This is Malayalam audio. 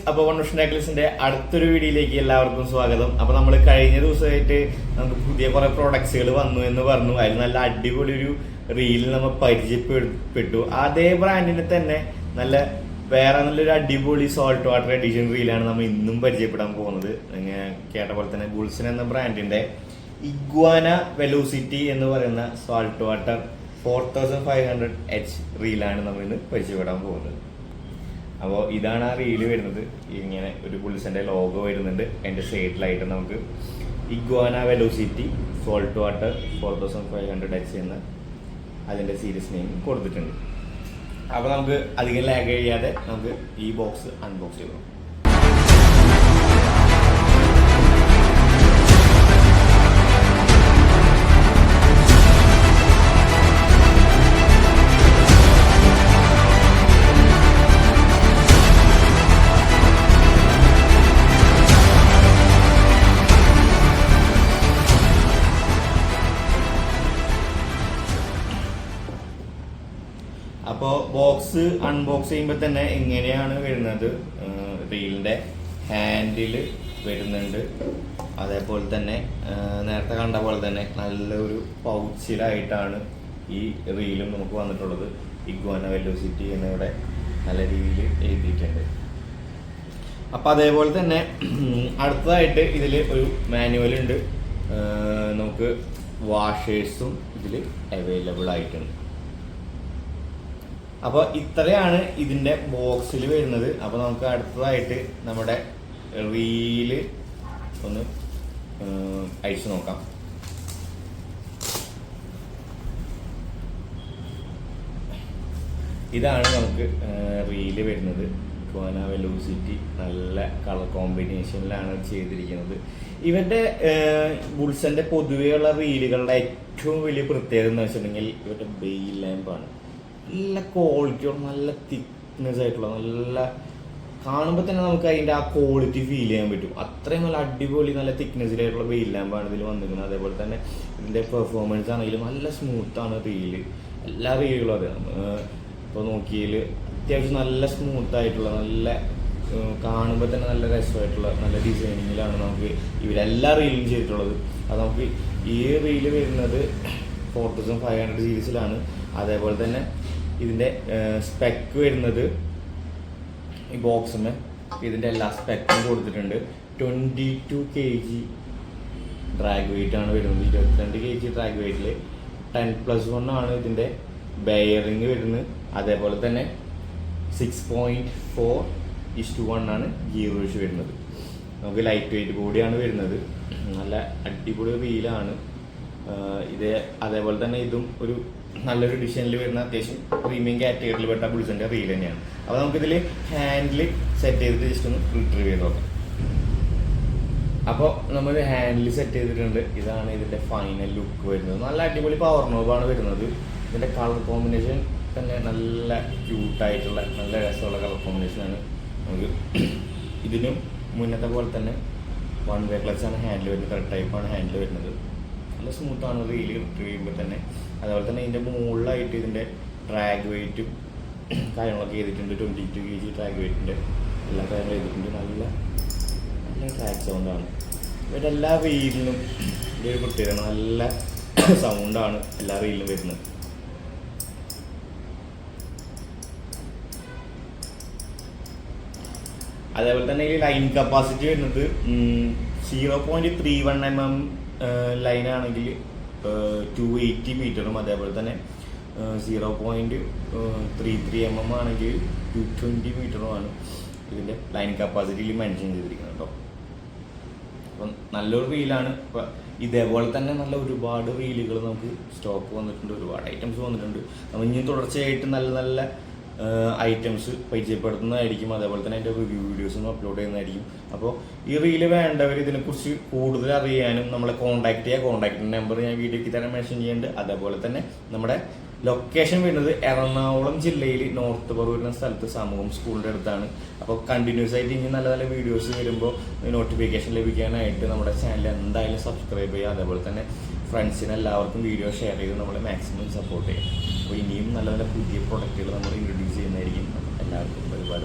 അപ്പോൾ വൺവിഷൻ നെക്ലസിന്റെ അടുത്തൊരു വീഡിയോയിലേക്ക് എല്ലാവർക്കും സ്വാഗതം. അപ്പോൾ നമ്മൾ കഴിഞ്ഞ ദിവസമായിട്ട് നമുക്ക് പുതിയ കുറെ പ്രോഡക്ട്സുകൾ വന്നു എന്ന് പറഞ്ഞു. അതിൽ നല്ല അടിപൊളി ഒരു റീൽ നമ്മൾ പരിചയപ്പെട്ടു. അതേ ബ്രാൻഡിനെ തന്നെ വേറെ നല്ലൊരു അടിപൊളി സോൾട്ട് വാട്ടർ എഡിഷൻ റീലാണ് നമ്മൾ ഇന്നും പരിചയപ്പെടാൻ പോകുന്നത്. കേട്ട പോലെ തന്നെ ബുൾസൺ എന്ന ബ്രാൻഡിന്റെ ഇഗ്വാന വെലോസിറ്റി എന്ന് പറയുന്ന സോൾട്ട് വാട്ടർ 4500H റീലാണ് നമ്മൾ ഇന്ന് പരിചയപ്പെടാൻ പോകുന്നത്. അപ്പോൾ ഇതാണ് ആ റീല് വരുന്നത്. ഇങ്ങനെ ഒരു ബുൾസിന്റെ ലോഗോ വരുന്നുണ്ട്. അതിന്റെ സൈഡിലായിട്ട് നമുക്ക് iguana velocity salt water 4500H എന്ന് അതിന്റെ സീരീസ് നെയിം കൊടുത്തിട്ടുണ്ട്. അപ്പോൾ നമുക്ക് അധികം ലാഗ് ചെയ്യാതെ നമുക്ക് ഈ ബോക്സ് അൺബോക്സ് ചെയ്യണം. അപ്പോൾ ബോക്സ് അൺബോക്സ് ചെയ്യുമ്പോൾ തന്നെ എങ്ങനെയാണ് വരുന്നത്, റീലിന്റെ ഹാൻഡില് വരുന്നുണ്ട്. അതേപോലെ തന്നെ നേരത്തെ കണ്ട പോലെ തന്നെ നല്ലൊരു പൗച്ചിലായിട്ടാണ് ഈ റീലും നമുക്ക് വന്നിട്ടുള്ളത്. ഇഗ്വാന വെലോസിറ്റി എന്നിവിടെ നല്ല രീതിയിൽ എഴുതിയിട്ടുണ്ട്. അപ്പം അതേപോലെ തന്നെ അടുത്തതായിട്ട് ഇതിൽ ഒരു മാനുവൽ ഉണ്ട്. നമുക്ക് വാഷേഴ്സും ഇതിൽ അവൈലബിൾ ആയിട്ടുണ്ട്. അപ്പോൾ ഇത്രയാണ് ഇതിന്റെ ബോക്സിൽ വരുന്നത്. അപ്പോൾ നമുക്ക് അടുത്തതായിട്ട് നമ്മുടെ റീല് ഒന്ന് അഴിച്ചു നോക്കാം. ഇതാണ് നമുക്ക് റീല് വരുന്നത്. ഇഗ്വാന വെലോസിറ്റി നല്ല കളർ കോമ്പിനേഷനിലാണ് ചെയ്തിരിക്കുന്നത്. ഇവരുടെ ബുൾസന്റെ പൊതുവെയുള്ള റീലുകളുടെ ഏറ്റവും വലിയ പ്രത്യേകത എന്ന് വെച്ചിട്ടുണ്ടെങ്കിൽ ഇവരുടെ ബെയിൽ ലാമ്പാണ്. നല്ല ക്വാളിറ്റിയോട് നല്ല തിക്നെസ് ആയിട്ടുള്ള നല്ല കാണുമ്പോൾ തന്നെ നമുക്ക് അതിൻ്റെ ആ ക്വാളിറ്റി ഫീൽ ചെയ്യാൻ പറ്റും. അത്രയും നല്ല അടിപൊളി നല്ല തിക്നെസ്സിലായിട്ടുള്ള ബെയിൽ ലാമ്പാണ് ഇതിൽ വന്നിരിക്കുന്നത്. അതേപോലെ തന്നെ ഇതിൻ്റെ പെർഫോമൻസ് ആണെങ്കിലും നല്ല സ്മൂത്താണ് റീല്. എല്ലാ റീലുകളും അതെ ഇപ്പോൾ നോക്കിയതിൽ അത്യാവശ്യം നല്ല സ്മൂത്തായിട്ടുള്ള നല്ല കാണുമ്പോൾ തന്നെ നല്ല രസമായിട്ടുള്ള നല്ല ഡിസൈനിങ്ങിലാണ് നമുക്ക് ഇവരെല്ലാ റീലും ചെയ്തിട്ടുള്ളത്. അത് നമുക്ക് ഈ റീല് വരുന്നത് 4500 സീരീസിലാണ്. അതേപോലെ തന്നെ ഇതിന്റെ സ്പെക്ക് വരുന്നത് ഈ ബോക്സിന് ഇതിന്റെ എല്ലാ സ്പെക്കും കൊടുത്തിട്ടുണ്ട്. 22 kg ഡ്രാഗ് വെയിറ്റ് ആണ് വരുന്നത്. 22 kg ഡ്രാഗ് വെയിറ്റിൽ 10+1 ആണ് ഇതിന്റെ ബെയറിങ് വരുന്നത്. അതേപോലെ തന്നെ 6.4:1 ആണ് ഗിയർ റേഷ്യോ വരുന്നത്. നമുക്ക് ലൈറ്റ് വെയിറ്റ് ബോഡിയാണ് വരുന്നത്. നല്ല അടിപൊളി റീലാണ് ഇത്. അതേപോലെ തന്നെ ഇതും ഒരു നല്ലൊരു ഡിസൈനിൽ വരുന്ന അത്യാവശ്യം പ്രീമിയം കാറ്റഗറിയിൽ പെട്ട ബുൾസിന്റെ റീൽ തന്നെയാണ്. അപ്പോൾ നമുക്കിതിൽ ഹാൻഡിൽ സെറ്റ് ചെയ്തിട്ട് ജസ്റ്റ് ഒന്ന് റിട്രീവ് ചെയ്ത് നോക്കാം. അപ്പോൾ നമ്മൾ ഹാൻഡിൽ സെറ്റ് ചെയ്തിട്ടുണ്ട്. ഇതാണ് ഇതിന്റെ ഫൈനൽ ലുക്ക് വരുന്നത്. നല്ല അടിപൊളി പവർ നോബാണ് വരുന്നത്. ഇതിന്റെ കളർ കോമ്പിനേഷൻ തന്നെ നല്ല ക്യൂട്ടായിട്ടുള്ള നല്ല രസമുള്ള കളർ കോമ്പിനേഷനാണ്. നമുക്ക് ഇതിനും മുന്നത്തെ പോലെ തന്നെ 1 വേ ക്ലച്ചാണ് ഹാൻഡിൽ വരുന്നത്. ത്രെഡ് ടൈപ്പാണ് ഹാൻഡിൽ വരുന്നത്. നല്ല സ്മൂത്താണ് റീല് റിട്രീവ് ചെയ്യുമ്പോൾ തന്നെ. അതുപോലെ തന്നെ ഇതിൻ്റെ മുകളിലായിട്ട് ഇതിൻ്റെ ഡ്രാഗ് വെയിറ്റും കാര്യങ്ങളൊക്കെ ചെയ്തിട്ടുണ്ട്. 22 kg ഡ്രാഗ് വെയിറ്റിൻ്റെ എല്ലാ കാര്യങ്ങളും ചെയ്തിട്ടുണ്ട്. നല്ല നല്ല ട്രാക്ക് സൗണ്ടാണ്. ഇവരുടെ എല്ലാ റീലിനും ഇതൊരു പ്രത്യേകത. നല്ല സൗണ്ടാണ് എല്ലാ റീലിലും വരുന്നത്. അതേപോലെ തന്നെ ഈ ലൈൻ കപ്പാസിറ്റി വരുന്നത് 0.31 mm ലൈനാണെങ്കിൽ 280 മീറ്ററും അതേപോലെ തന്നെ 0.33 mm ആണെങ്കിൽ 220 മീറ്ററുമാണ് ഇതിൻ്റെ ലൈൻ കപ്പാസിറ്റിയിൽ മെൻഷൻ ചെയ്തിരിക്കുന്നത് കേട്ടോ. അപ്പം നല്ലൊരു റീലാണ്. ഇപ്പം ഇതേപോലെ തന്നെ നല്ല ഒരുപാട് റീലുകൾ നമുക്ക് സ്റ്റോക്ക് വന്നിട്ടുണ്ട്. ഒരുപാട് ഐറ്റംസ് വന്നിട്ടുണ്ട്. നമ്മൾ ഇനി തുടർച്ചയായിട്ട് നല്ല നല്ല ഐറ്റംസ് പരിചയപ്പെടുത്തുന്നതായിരിക്കും. അതേപോലെ തന്നെ അതിൻ്റെ റിവ്യൂ വീഡിയോസും അപ്ലോഡ് ചെയ്യുന്നതായിരിക്കും. അപ്പോൾ ഈ റീല് വേണ്ടവർ ഇതിനെക്കുറിച്ച് കൂടുതൽ അറിയാനും നമ്മളെ കോൺടാക്ട് ചെയ്യുക. കോൺടാക്ട് നമ്പർ ഞാൻ വീഡിയോയ്ക്ക് തന്നെ മെൻഷൻ ചെയ്യുന്നുണ്ട്. അതേപോലെ തന്നെ നമ്മുടെ ലൊക്കേഷൻ വരുന്നത് എറണാകുളം ജില്ലയിൽ നോർത്ത് പറവൂർ എന്ന സ്ഥലത്ത് സമൂഹം സ്കൂളിൻ്റെ അടുത്താണ്. അപ്പോൾ കണ്ടിന്യൂസ് ആയിട്ട് ഇനി നല്ല നല്ല വീഡിയോസ് വരുമ്പോൾ നോട്ടിഫിക്കേഷൻ ലഭിക്കാനായിട്ട് നമ്മുടെ ചാനൽ എന്തായാലും സബ്സ്ക്രൈബ് ചെയ്യുക. അതേപോലെ തന്നെ ഫ്രണ്ട്സിന് എല്ലാവർക്കും വീഡിയോ ഷെയർ ചെയ്ത് നമ്മളെ മാക്സിമം സപ്പോർട്ട് ചെയ്യും. അപ്പോൾ ഇനിയും നല്ല നല്ല പുതിയ പ്രൊഡക്റ്റുകൾ നമ്മൾ ഇൻട്രൊഡ്യൂസ് ചെയ്യുന്നതായിരിക്കും. എല്ലാവർക്കും ഒരുപാട്